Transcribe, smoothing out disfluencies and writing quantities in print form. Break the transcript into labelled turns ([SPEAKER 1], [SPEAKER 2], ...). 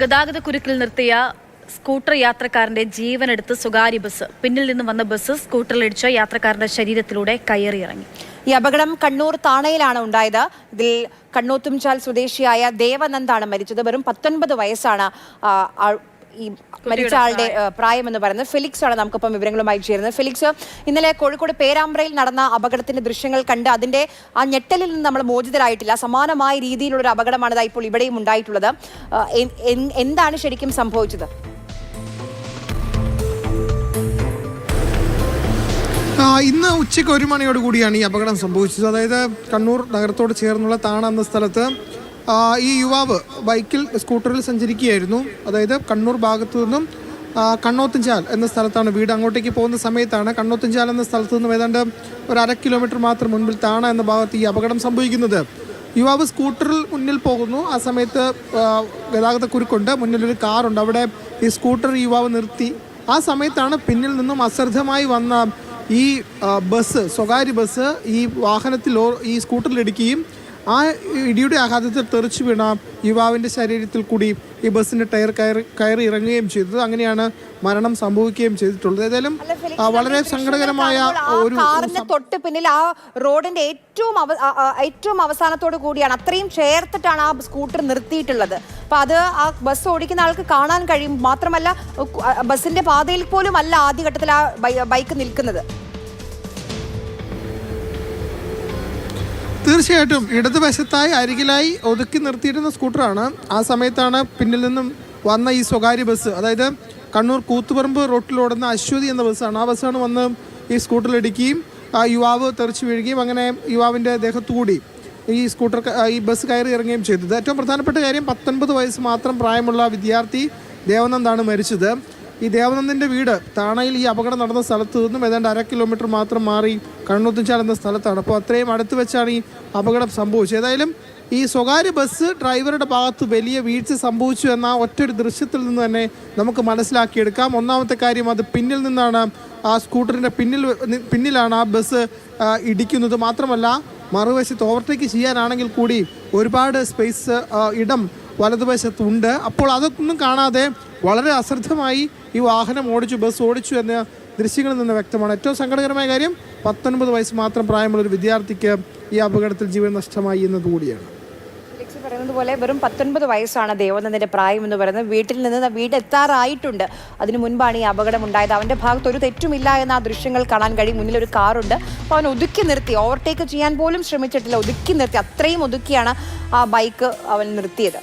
[SPEAKER 1] ഗതാഗതക്കുരുക്കിൽ നിർത്തിയ സ്കൂട്ടർ യാത്രക്കാരന്റെ ജീവനെടുത്ത് സ്വകാര്യ ബസ്. പിന്നിൽ നിന്ന് വന്ന ബസ് സ്കൂട്ടറിലിടിച്ച് യാത്രക്കാരന്റെ ശരീരത്തിലൂടെ കയറിയിറങ്ങി.
[SPEAKER 2] ഈ അപകടം കണ്ണൂർ താണയിലാണ് ഉണ്ടായത്. ഇതിൽ കണ്ണോത്തുംചാൽ സ്വദേശിയായ ദേവനന്ദാണ് മരിച്ചത്. വെറും 19 വയസ്സാണ് ഈ മരിച്ച ആളുടെ പ്രായം എന്ന് പറയുന്നത്. ഫെലിക്സ് ആണ് നമുക്കിപ്പം വിവരങ്ങളുമായി ചേരുന്നത്. ഫെലിക്സ്, ഇന്നലെ കോഴിക്കോട് പേരാമ്പ്രയിൽ നടന്ന അപകടത്തിന്റെ ദൃശ്യങ്ങൾ കണ്ട് അതിന്റെ ആ ഞെട്ടലിൽ നിന്ന് നമ്മൾ മോചിതരായിട്ടില്ല. സമാനമായ രീതിയിലുള്ള അപകടമാണ് ഇപ്പോൾ ഇവിടെയും ഉണ്ടായിട്ടുള്ളത്. എന്താണ് ശരിക്കും സംഭവിച്ചത്?
[SPEAKER 3] ഇന്ന് ഉച്ചയ്ക്ക് 1 മണിയോട് കൂടിയാണ് ഈ അപകടം സംഭവിച്ചത്. അതായത് കണ്ണൂർ നഗരത്തോട് ചേർന്നുള്ള താണ എന്ന സ്ഥലത്ത് ഈ യുവാവ് സ്കൂട്ടറിൽ സഞ്ചരിക്കുകയായിരുന്നു. അതായത് കണ്ണൂർ ഭാഗത്തു നിന്നും കണ്ണോത്തുംചാൽ എന്ന സ്ഥലത്താണ് വീട്. അങ്ങോട്ടേക്ക് പോകുന്ന സമയത്താണ് കണ്ണോത്തുംചാൽ എന്ന സ്ഥലത്ത് നിന്നും ഏതാണ്ട് ഒരു 1/2 കിലോമീറ്റർ മാത്രം മുൻപിൽ താണ എന്ന ഭാഗത്ത് ഈ അപകടം സംഭവിക്കുന്നത്. യുവാവ് സ്കൂട്ടറിൽ മുന്നിൽ പോകുന്നു. ആ സമയത്ത് ഗതാഗതക്കുരുക്കുണ്ട്. മുന്നിലൊരു കാറുണ്ട്. അവിടെ ഈ സ്കൂട്ടർ യുവാവ് നിർത്തി. ആ സമയത്താണ് പിന്നിൽ നിന്നും അശ്രദ്ധമായി വന്ന ഈ ബസ്, സ്വകാര്യ ബസ് ഈ വാഹനത്തിൽ ഈ സ്കൂട്ടറിലിടിക്കുകയും ആ ഇടിയുടെ ആഘാതത്തിൽ തെറിച്ചു വീണ യുവാവിൻ്റെ ശരീരത്തിൽ കൂടി ഈ ബസ്സിൻ്റെ ടയർ കയറി ഇറങ്ങുകയും ചെയ്തത്. അങ്ങനെയാണ് മരണം സംഭവിക്കുകയും ചെയ്തിട്ടുള്ളത്. ഏതായാലും വളരെ സങ്കടകരമായ ഒരു
[SPEAKER 2] കാറിന്റെ തൊട്ട് പിന്നിൽ ആ റോഡിന്റെ ഏറ്റവും അവസാനത്തോടു കൂടിയാണ്, അത്രയും ചേർത്തിട്ടാണ് ആ സ്കൂട്ടർ നിർത്തിയിട്ടുള്ളത്. അപ്പൊ അത് ആ ബസ് ഓടിക്കുന്ന ആൾക്ക് കാണാൻ കഴിയും. മാത്രമല്ല ബസ്സിന്റെ പാതയിൽ പോലും അല്ല ആദ്യഘട്ടത്തിൽ ആ ബൈക്ക് നിൽക്കുന്നത്.
[SPEAKER 3] തീർച്ചയായിട്ടും ഇടതുവശത്തായി അരികിലായി ഒതുക്കി നിർത്തിയിരുന്ന സ്കൂട്ടറാണ്. ആ സമയത്താണ് പിന്നിൽ നിന്നും വന്ന ഈ സ്വകാര്യ ബസ്, അതായത് കണ്ണൂർ കൂത്തുപറമ്പ് റോട്ടിലോടുന്ന അശ്വതി എന്ന ബസ്സാണ്. ആ ബസ്സാണ് വന്ന് ഈ സ്കൂട്ടറിലിടിക്കുകയും യുവാവ് തെറിച്ചു വീഴുകയും അങ്ങനെ യുവാവിൻ്റെ ദേഹത്തുകൂടി ഈ ബസ് കയറി ഇറങ്ങുകയും ചെയ്തത്. ഏറ്റവും പ്രധാനപ്പെട്ട കാര്യം 19 വയസ്സ് മാത്രം പ്രായമുള്ള വിദ്യാർത്ഥി ദേവനന്ദാണ് മരിച്ചത്. ഈ ദേവനന്ദൻ്റെ വീട് താണയിൽ ഈ അപകടം നടന്ന സ്ഥലത്ത് നിന്നും ഏതാണ്ട് 1/2 കിലോമീറ്റർ മാത്രം മാറി കണ്ണോത്തുംചാൽ എന്ന സ്ഥലത്താണ്. അപ്പോൾ അത്രയും അടുത്ത് വെച്ചാണ് ഈ അപകടം സംഭവിച്ചത്. ഏതായാലും ഈ സ്വകാര്യ ബസ് ഡ്രൈവറുടെ ഭാഗത്ത് വലിയ വീഴ്ച സംഭവിച്ചു എന്ന ഒറ്റൊരു ദൃശ്യത്തിൽ നിന്ന് തന്നെ നമുക്ക് മനസ്സിലാക്കിയെടുക്കാം. ഒന്നാമത്തെ കാര്യം, അത് പിന്നിൽ നിന്നാണ്, ആ സ്കൂട്ടറിൻ്റെ പിന്നിലാണ് ആ ബസ് ഇടിക്കുന്നത്. മാത്രമല്ല മറുവശത്ത് ഓവർടേക്ക് ചെയ്യാനാണെങ്കിൽ കൂടി ഒരുപാട് ഇടം വലതുവശത്തുണ്ട്. അപ്പോൾ അതൊന്നും കാണാതെ വളരെ അശ്രദ്ധമായി ഈ വാഹനം ബസ് ഓടിച്ചു എന്ന ദൃശ്യങ്ങളിൽ നിന്ന് വ്യക്തമാണ്. ഏറ്റവും സങ്കടകരമായ കാര്യം 19 വയസ്സ് മാത്രം പ്രായമുള്ള ഒരു വിദ്യാർത്ഥിക്ക് ഈ അപകടത്തിൽ ജീവൻ നഷ്ടമായി എന്നതുകൂടിയാണ്.
[SPEAKER 2] പറയുന്നത് പോലെ വെറും 19 വയസ്സാണ് ദേവനന്ദന്റെ പ്രായം എന്ന് പറയുന്നത്. വീട്ടിൽ നിന്ന് വീടെത്താറായിട്ടുണ്ട്. അതിനു മുൻപാണ് ഈ അപകടം ഉണ്ടായത്. അവന്റെ ഭാഗത്ത് ഒരു തെറ്റുമില്ല എന്ന ആ ദൃശ്യങ്ങൾ കാണാൻ കഴിയും. മുന്നിലൊരു കാറുണ്ട്. അപ്പോൾ അവൻ ഒതുക്കി നിർത്തി, ഓവർടേക്ക് ചെയ്യാൻ പോലും ശ്രമിച്ചിട്ടില്ല, ഒതുക്കി നിർത്തി. അത്രയും ഒതുക്കിയാണ് ആ ബൈക്ക് അവൻ നിർത്തിയത്.